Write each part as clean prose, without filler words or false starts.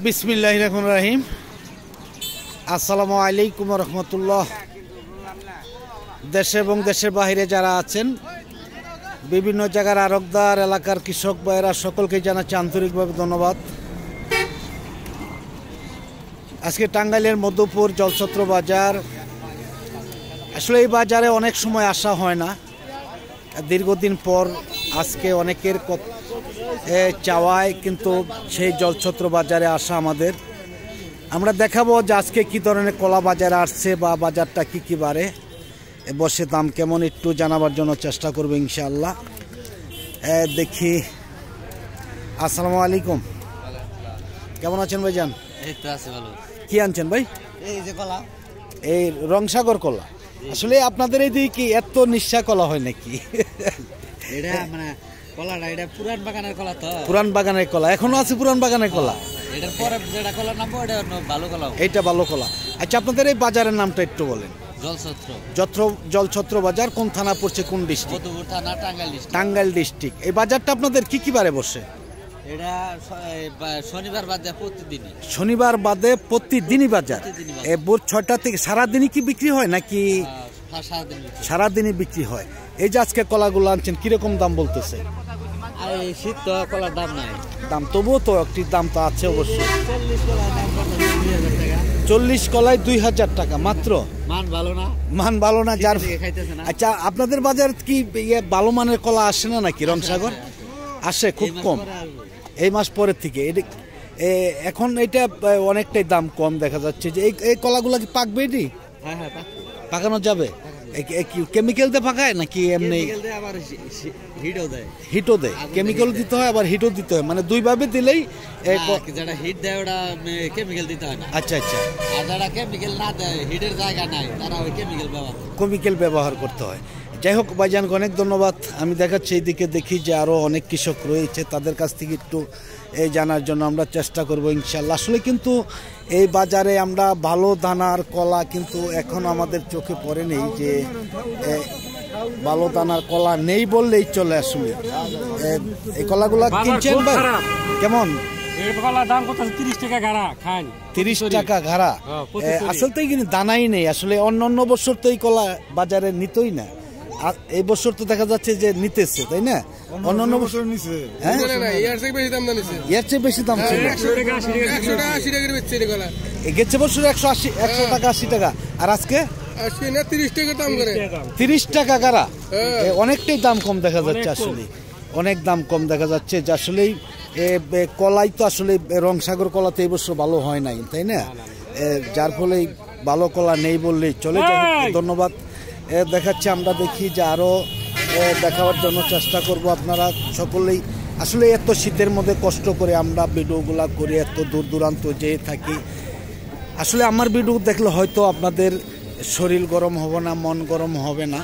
বিসমিল্লাহির রহমানির রহিম। আসসালামু আলাইকুম ওয়া রাহমাতুল্লাহ। দেশে এবং দেশের বাইরে যারা আছেন, বিভিন্ন জায়গার আড়তদার, এলাকার কৃষক ভাইয়েরা সকলকে জানাচ্ছি আন্তরিকভাবে ধন্যবাদ। আজকে টাঙ্গাইলের মধ্যপুর জলছত্র বাজার। আসলে এই বাজারে অনেক সময় আসা হয় না, দীর্ঘদিন পর আজকে অনেকের চাওয়ায় কিন্তু সেই জলছত্র বাজারে আসা আমাদের। আমরা দেখাবো যে আজকে কি ধরনের কলা বাজারে আসছে বা বাজারটা কি বারে বসে, দাম কেমন একটু জানাবার জন্য চেষ্টা করবো ইনশাআল্লাহ। দেখি। আসসালামু আলাইকুম, কেমন আছেন ভাইজান? এই তো আছে ভালো। কি আনছেন ভাই? এই যে কলা, এই রংসাগর কলা। আসলে আপনাদের এই দিকে কি এত নিঃশ্বা কলা হয় নাকি? এটা মানে কলাটা এটা পুরান বাগানের কলা তো। পুরান বাগানের কলা এখনো আছে? পুরান বাগানের কলা এটার পরে যেটা কলা নামবো এটা ভালো কলা। এইটা ভালো কলা। আচ্ছা, আপনাদের এই বাজারের নামটা একটু বলেন। জলছত্র বাজার কোন থানা পড়ছে, কোন ডিস্ট্রিক্ট? মধ্যপুর থানা, টাঙ্গাইল ডিস্ট্রিক্ট। টাঙ্গাইল ডিস্ট্রিক্ট। এই বাজারটা আপনাদের কি বারে বসে? এটা শনিবার বাদে প্রতিদিনই। শনিবার বাদে প্রতিদিনই বাজার। ভোর 6টা থেকে সারাদিনই কি বিক্রি হয় নাকি? সারাদিনই বিক্রি হয়। এই যে আজকে কলাগুলো আনছেন, কিরকম দাম বলতেছে? এই শীত তো কলার দাম নাই। দাম তবুও তো একটি দাম তো আছে অবশ্যই। 40 কলায় 2000 টাকা মাত্র। মান ভালো না, মান ভালো না যার। খাইতেছে না। আচ্ছা, আপনাদের বাজার কি ভালো মানের কলা আসে না নাকি? রংসাগর আসে খুব কম, এই মাস পরের থেকে। এখন এটা অনেকটাই দাম কম দেখা যাচ্ছে। যে এই কলাগুলা কি পাকবে? এটি পাকানো যাবে? কেমিক্যাল দিয়ে পাকায় নাকি এমনি? হিটও দেয়, কেমিক্যাল দিতে হয় আবার হিটও দিতে হয়, মানে দুইভাবে দিলেই। যারা হিট দেয় ওটা কেমিক্যাল দিতে হয় না। আচ্ছা আচ্ছা। আর যারা কেমিক্যাল না দেয়, হিটের জায়গা নাই, তারা ওই কেমিক্যাল ব্যবহার করতে হয়। যাই হোক ভাইজানকে অনেক ধন্যবাদ। আমি দেখাচ্ছি এইদিকে, দেখি যে আরও অনেক কৃষক রয়েছে, তাদের কাছ থেকে একটু জানার জন্য আমরা চেষ্টা করবো ইনশাল্লাহ। আসলে কিন্তু এই বাজারে আমরা ভালো দানার কলা কিন্তু এখন আমাদের চোখে পড়ে নেই, যে ভালো দানার কলা নেই বললেই চলে। আসলে এই কলাগুলা কিনছেন ভাই কেমন? দাম কত? 30 টাকা ঘাড়া খান। 30 টাকা ঘাড়া। আসলে তো কিন্তু দানাই নেই। আসলে অন্য বছর তো এই কলা বাজারে নিতই না, এই বছর তো দেখা যাচ্ছে যে নিতেছে, তাই না? অন্য বছর নিছে, হ্যাঁ, এর চেয়ে বেশি দাম ছিল। গেছে বছর 100 টাকা 80 টাকা, আর আজকে 30 টাকা গাড়া। অনেকটাই দাম কম দেখা যাচ্ছে। আসলে অনেক দাম কম দেখা যাচ্ছে। যে আসলেই কলাই তো আসলে রংসাগর কলা তো এই বছর ভালো হয় নাই, তাই না? যার ফলে ভালো কলা নেই বললেই চলে। ধন্যবাদ। দেখাচ্ছি, আমরা দেখি যে আরও দেখাবার জন্য চেষ্টা করব। আপনারা সকলেই আসলে এত শীতের মধ্যে কষ্ট করে আমরা ভিডিওগুলা করি, এত দূর দূরান্ত যেয়ে থাকি। আসলে আমার ভিডিও দেখলে হয়তো আপনাদের শরীর গরম হবে না, মন গরম হবে না,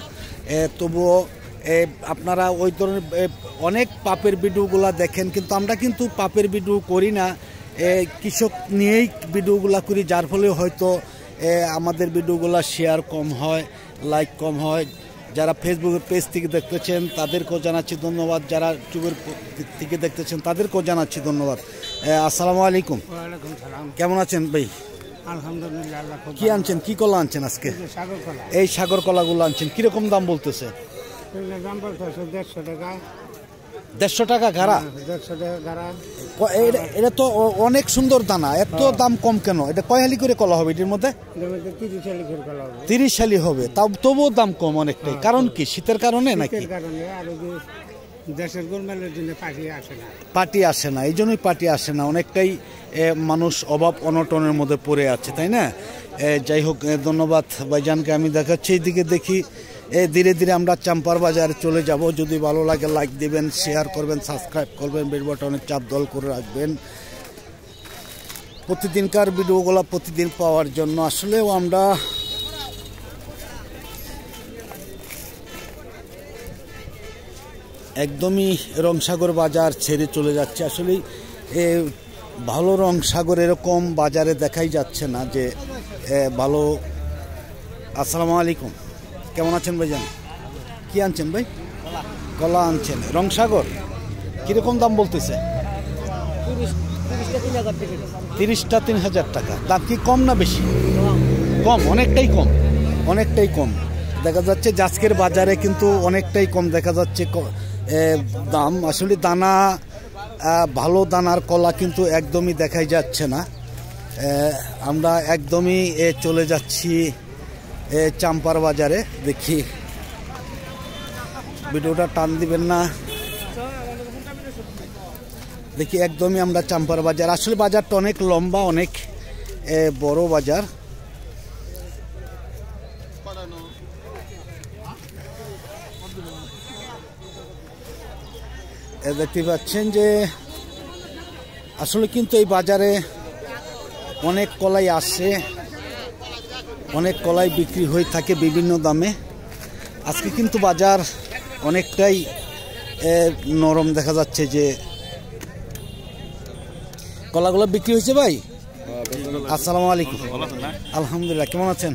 তবুও আপনারা ওই ধরনের অনেক পাপের ভিডিওগুলা দেখেন, কিন্তু আমরা কিন্তু পাপের ভিডিও করি না, কৃষক নিয়েই ভিডিওগুলা করি। যার ফলে হয়তো আমাদের ভিডিওগুলা শেয়ার কম হয়, লাইক কম হয়। যারা ফেসবুকের পেজ থেকে দেখতেছেন তাদেরকেও জানাচ্ছি ধন্যবাদ, যারা ইউটিউবের থেকে দেখতেছেন তাদেরকেও জানাচ্ছি ধন্যবাদ। আসসালামু আলাইকুম, কেমন আছেন ভাই? আলহামদুলিল্লাহ। কি আনছেন, কি কলা আনছেন আজকে? এই সাগর কলাগুলো আনছেন, কিরকম দাম বলতেছে? 150 টাকা। 150 টাকা ঘাড়া? এটা তো অনেক সুন্দর দানা, এত দাম কম কেন? এটা কয় হালি করে কলা হবে এটির মধ্যে? 30 হালি হবে, তাও তবুও দাম কম অনেকটাই। কারণ কি, শীতের কারণে নাকি? দেশের গোলমেলের জন্য পার্টি আসে না, এই জন্যই পার্টি আসে না। অনেকটাই মানুষ অভাব অনটনের মধ্যে পড়ে আছে, তাই না? যাই হোক, ধন্যবাদ ভাইজানকে। আমি দেখাচ্ছি এইদিকে, দেখি ধীরে ধীরে আমরা চাম্পার বাজারে চলে যাব। যদি ভালো লাগে লাইক দিবেন, শেয়ার করবেন, সাবস্ক্রাইব করবেন, বেল বাটনের চাপ দল করে রাখবেন প্রতিদিনকার ভিডিওগুলো প্রতিদিন পাওয়ার জন্য। আসলেও আমরা একদমই রংসাগর বাজার ছেড়ে চলে যাচ্ছে। আসলে ভালো রংসাগর এরকম বাজারে দেখাই যাচ্ছে না যে ভালো। আসসালামু আলাইকুম, কেমন আছেন ভাইজান? কি আনছেন ভাই? কলা আনছেন রংসাগর। কিরকম দাম বলতেছে? 30টা 3000 টাকা। দাম কি কম না বেশি? কম, অনেকটাই কম, অনেকটাই কম দেখা যাচ্ছে। আজকের বাজারে কিন্তু অনেকটাই কম দেখা যাচ্ছে দাম। আসলে দানা ভালো দানার কলা কিন্তু একদমই দেখাই যাচ্ছে না। আমরা একদমই চলে যাচ্ছি চাম্পার বাজারে। দেখি, ভিডিওটা টান দিবেন না। দেখি একদমই আমরা চাম্পার বাজার। আসলে বাজারটা অনেক লম্বা, অনেক বড় বাজার। দেখতে পাচ্ছেন যে আসলে কিন্তু এই বাজারে অনেক কলাই আসে, অনেক কলাই বিক্রি হয়ে থাকে বিভিন্ন দামে। আজকে কিন্তু বাজার অনেকটাই নরম দেখা যাচ্ছে। যে কলাগুলো বিক্রি হয়েছে ভাই? আসসালামু আলাইকুম। আলহামদুলিল্লাহ, কেমন আছেন?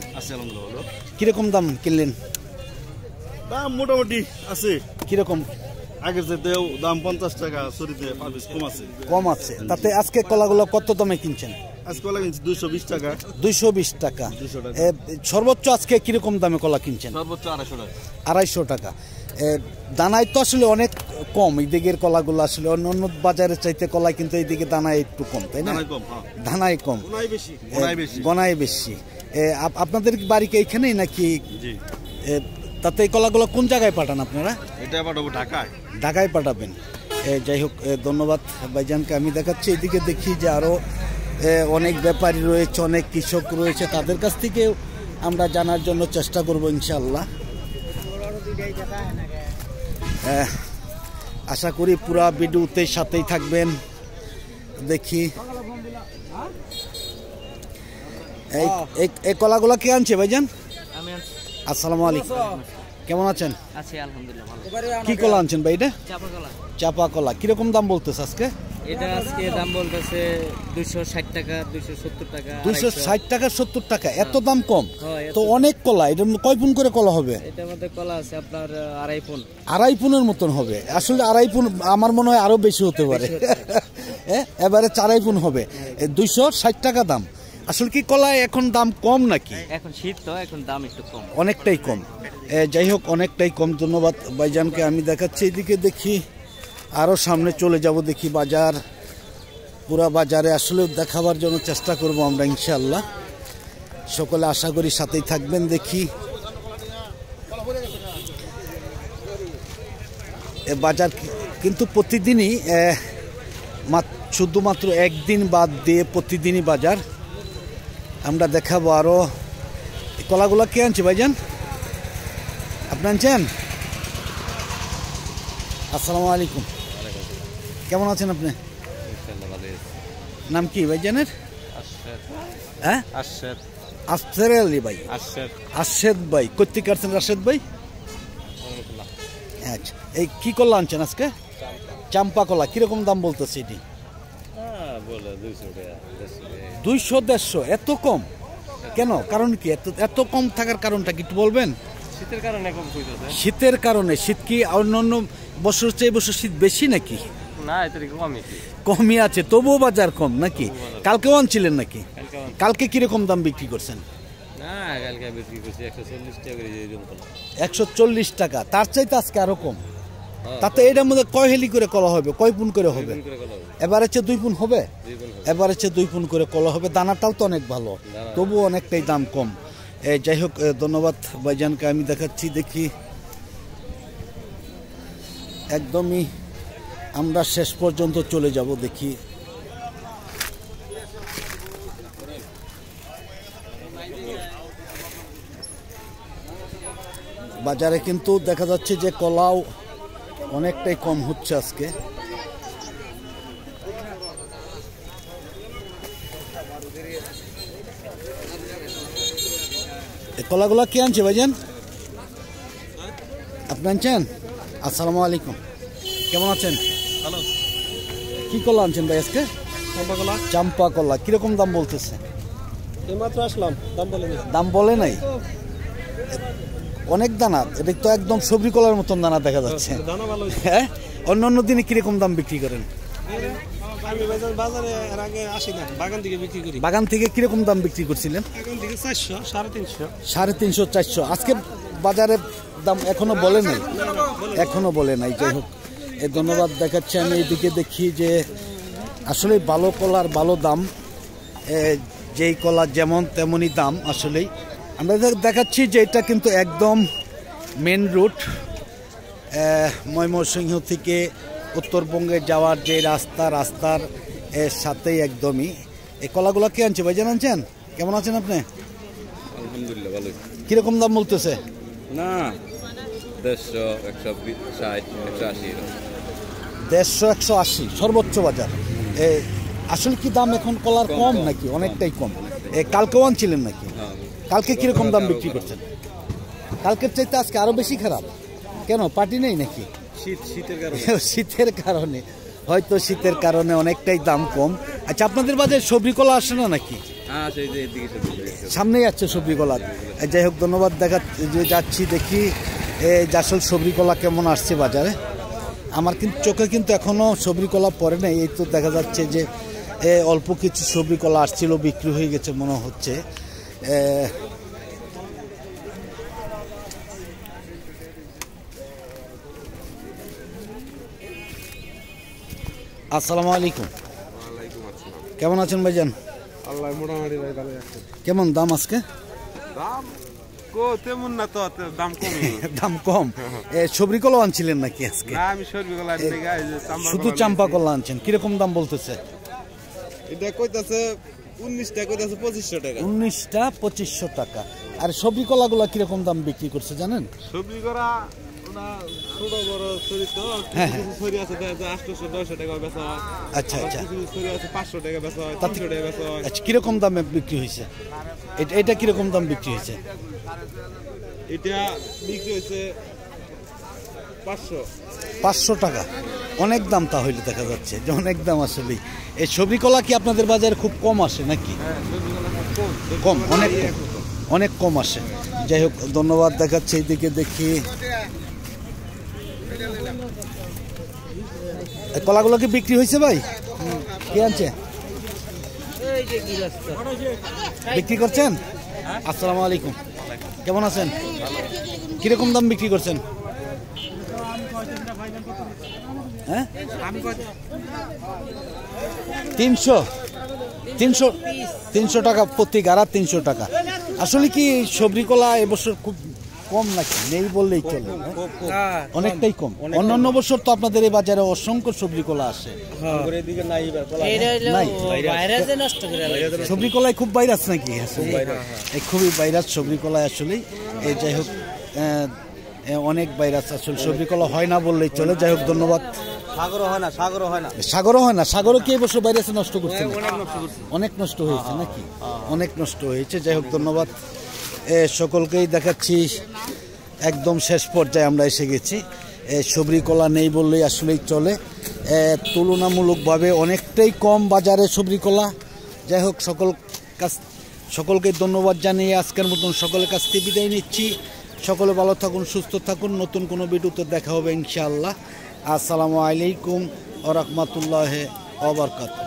কিরকম দাম কিনলেন? দাম মোটামুটি আছে। কিরকম? আগের চাইতেও দাম 50 টাকা, সরিতে কম আছে। কম আছে। তাতে আজকে কলাগুলো কত দামে কিনছেন? আজকে কলা কিনছি 220 টাকা। 220 টাকা। সর্বোচ্চ আজকে কিরকম দামে কলা কিনছেন? সর্বোচ্চ 250 টাকা। 250 টাকা। দানায় তো আসলে অনেক কম এই দিকের কলাগুলো। আসলে অন্য অন্য বাজারের চাইতে কলা কিন্তু এই দিকে দানায় একটু কম, তাই না? দানায় কম, গনায় বেশি। আপনাদের বাড়ি কি এইখানেই নাকি? তাতে এই কলাগুলো কোন জায়গায় পাঠান আপনারা? এটা পাঠাবো ঢাকায়। ঢাকায় পাঠাবেন। যাই হোক, ধন্যবাদ ভাইজানকে। আমি দেখাচ্ছি এদিকে, দেখি যে আরও অনেক ব্যাপারী রয়েছে, অনেক কৃষক রয়েছে। তাদের কাছ থেকে আমরা জানার জন্য চেষ্টা করব ইনশাল্লাহ। আশা করি পুরা ভিডিওতে সাথেই থাকবেন। দেখি এই কলাগুলো কে আনছে ভাইজান? আসসালামু আলাইকুম, কেমন আছেন? আছি আলহামদুলিল্লাহ। কি কলা আনছেন ভাই? এটা চাপা কলা। কিরকম দাম বলতেছে আজকে? এটা আজকে দাম বলতেছে 260 টাকা, 270 টাকা। 260 টাকা 70 টাকা, এত দাম কম তো? অনেক কলা। এটা কয় পুন করে কলা হবে? এটার মধ্যে কলা আছে আপনার 2.5 পুন। 2.5 পুনের মতন হবে। আসলে 2.5 পুন আমার মনে হয় আরো বেশি হতে পারে। এবারে 4.5 পুন হবে। 260 টাকা দাম। আসলে কি কলায় এখন দাম কম নাকি? এখন শীত তো, এখন দাম একটু কম, অনেকটাই কম। যাই হোক, অনেকটাই কম। ধন্যবাদ ভাইজানকে। আমি দেখাচ্ছি এদিকে, দেখি আরো সামনে চলে যাব। দেখি বাজার, পুরা বাজারে আসলে দেখাবার জন্য চেষ্টা করব আমরা ইনশাআল্লাহ। সকলে আশা করি সাথেই থাকবেন। দেখি বাজার কিন্তু প্রতিদিনই, শুধুমাত্র একদিন বাদ দিয়ে প্রতিদিনই বাজার আমরা দেখাবো। আরো কলাগুলা কে আনছে ভাইজান? আপনি আনছেন? আসসালামু আলাইকুম, কেমন আছেন আপনি? নাম কি ভাইজানের? হ্যাঁ, আশরাফ আলী ভাই। আশরাফ ভাই কোথেকে আসছেন? রাশেদ ভাই। আচ্ছা, এই কি কলা আনছেন আজকে? চাম্পা কলা। কিরকম দাম বলতেছে এটি? 200-150। এত কম কেন? কারণ কি? এত কম থাকার কারণটা কি একটু বলবেন? শীতের কারণে কম কইতাছে। শীতের কারণে? শীত কি অন্য বছর চেয়ে বছর শীত বেশি নাকি? না, এত কমই। কমই আছে, তবুও বাজার কম নাকি? কালকেও আনছিলেন নাকি? কালকে কিরকম দাম বিক্রি করছেন? না, কালকে বিক্রি করছি 140 টাকা করে। 140 টাকা। তার চাইতে আজকে আরো কম। তাতে এটার মধ্যে কয় হেলি করে কলা হবে? কয় পুন করে হবে? এবারে চেয়ে 2 পুন হবে। এবারে চেয়ে 2 পুন করে কলা হবে। দানাটাও তো অনেক ভালো, তবুও অনেকটাই দাম কম। যাই হোক, ধন্যবাদ ভাইজানকে। আমি দেখাচ্ছি, দেখি একদমই আমরা শেষ পর্যন্ত চলে যাব। দেখি বাজারে কিন্তু দেখা যাচ্ছে যে কলাও অনেকটাই কম হচ্ছে আজকে। কলাগুলা কে আনছে ভাইজান? আপনি আনছেন? আসসালামু আলাইকুম, কেমন আছেন? হ্যালো। কি কলা আনছেন ভাই আজকে? চাম্পা কলা। কিরকম দাম বলতেছে? এইমাত্র আসলাম, দাম বলে নাই। অনেক দানা। এটা তো একদম সবজি কলার মতন দানা দেখা যাচ্ছে। হ্যাঁ, অন্য দিনে কিরকম দাম বিক্রি করেন? আমি বাজারে এর আগে আসি না, বাগান থেকে বিক্রি করি। বাগান থেকে কিরকম দাম বিক্রি করছিলেন? বাগান থেকে 400, 350। 350 400। আজকে বাজারে দাম এখনো বলে নাই, এখনো বলে নাই। যাই হোক, ধন্যবাদ দেখাচ্ছি। আমি এদিকে দেখি যে আসলে ভালো কলার ভালো দাম, যেই কলা যেমন তেমনই দাম। আসলেই আমরা দেখাচ্ছি যে এটা কিন্তু একদম মেন রুট, ময়মনসিংহ থেকে উত্তরবঙ্গে যাওয়ার যে রাস্তার এর সাথেই একদমই। এই কলাগুলো কে আনছে? ভাইজান আনছেন? কেমন আছেন আপনি? আলহামদুলিল্লাহ ভালো। কিরকম দাম বলতেছে? না 150, 160, 180। 150 180 সর্বোচ্চ বাজার। আসলে কি দাম এখন কলার কম নাকি? অনেকটাই কম। কালকেও আনছিলেন নাকি? কালকে কিরকম দাম বিক্রি করছেন? কালকের চাইতে আজকে আরো বেশি খারাপ কেন? পার্টি নেই নাকি? শীতের কারণে হয়তো, শীতের কারণে অনেকটাই দাম কম। আচ্ছা, আপনাদের বাজারে সবজি কলা আসে না নাকি? সামনেই আছে সবজি কলা। যাই হোক, ধন্যবাদ। যাচ্ছি দেখি আসল সবজি কলা কেমন আসছে বাজারে। আমার কিন্তু চোখে কিন্তু এখনো সবজি কলা পড়ে নাই। এই তো দেখা যাচ্ছে যে অল্প কিছু সবজি কলা আসছিল, বিক্রি হয়ে গেছে মনে হচ্ছে। আসসালামু আলাইকুম। কেমন আছেন ভাইজান? আল্লাহ মোটামুটি ভাই ভালো আছে। কেমন দাম আজকে? দাম তেমন না তো, দাম কম। দাম কম। সবজি কলা আনছিলেন নাকি আজকে? না, আমি সবজি কলা আনি না, শুধু চাম্পা কলা আনছেন। কিরকম দাম বলতেছে? এটা কইতাছে 19টা, কইতাছে 2500 টাকা। 19টা 2500 টাকা। আর সবজি কলাগুলো কিরকম দাম বিক্রি করছে জানেন? সবজি করা ওনা ছোট বড় ছড়ি তো, কিছু ছড়ি আছে 800 900 টাকা বেচা হয়। আচ্ছা আচ্ছা। কিছু ছড়ি আছে 500 টাকা বেচা হয়, 300 টাকা বেচা হয়। আচ্ছা, কিরকম দামে বিক্রি হয়েছে? এটা কিরকম দাম বিক্রি হয়েছে? এটা বিক্রি হয়েছে 500 টাকা। অনেক দাম তাহলে দেখা যাচ্ছে যে অনেক দাম। আসলেই এই সবজি কলা কি আপনাদের বাজারে খুব কম আসে নাকি? কম, অনেক কম আসে। যাই হোক, ধন্যবাদ দেখাচ্ছে। এইদিকে দেখি কলাগুলো কি বিক্রি হয়েছে ভাই? কি আনছে? বিক্রি করছেন? আসসালামু আলাইকুম। কেমন আছেন? কিরকম দাম বিক্রি করছেন? হ্যাঁ, 300 টাকা প্রতি গাড়া, 300 টাকা। আসলে কি সবজি কলা এবছর খুব কম নাকি? নেই বললেই চলে, অনেকটাই কম। অন্যান্য বছর তো আপনাদের এই বাজারে অসংখ্য সবজি কলা আসে। সবজি কলায় খুব ভাইরাস নাকি? খুবই ভাইরাস সবজি কলায় আসলেই। যাই হোক, অনেক ভাইরাস আসলে সবজি কলা হয় না বললেই চলে। যাই হোক, ধন্যবাদ। সাগরও হয় না। সাগরও কি এবছর ভাইরাসে নষ্ট করছে? অনেক নষ্ট হয়েছে নাকি? অনেক নষ্ট হয়েছে। যাই হোক, ধন্যবাদ সকলকেই দেখাচ্ছি। একদম শেষ পর্যায়ে আমরা এসে গেছি। সবজি কলা নেই বললেই আসলেই চলে। তুলনামূলকভাবে অনেকটাই কম বাজারে সবজি কলা। যাই হোক, সকলকে ধন্যবাদ জানিয়ে আজকের মতন সকলের কাছ থেকে বিদায় নিচ্ছি। সকলে ভালো থাকুন, সুস্থ থাকুন। নতুন কোনো ভিডিওতে দেখা হবে ইনশাআল্লাহ। আসসালামু আলাইকুম ওয়া রাহমাতুল্লাহি ওয়া বারাকাতুহু।